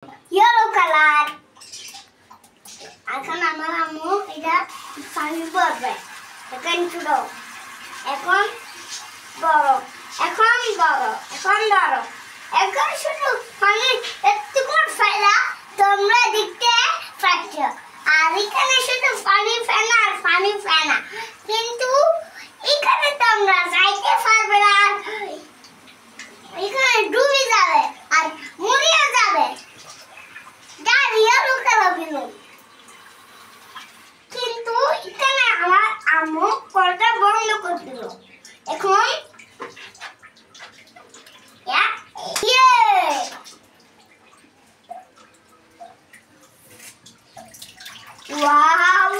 Yellow color. এখন আমার আম্মু এটা পানি ভরবে। এখন ছোট, এখন বড়, এখন বড়, এখন বড়, এখন শুধু পানি একটু করে ফেলা তোমরা দেখতে পাচ্ছ। আর এখানে শুধু পানি ফেনা আর পানি ফেনা, কিন্তু এখানে তোমরা যাইতে পারবে না। আর এখানে ডুবে যাবে আর মরিয়া যাবে। কিন্তু এখানে আমার আম্মু কলটা বন্ধ করে দিল। এখন ওয়াও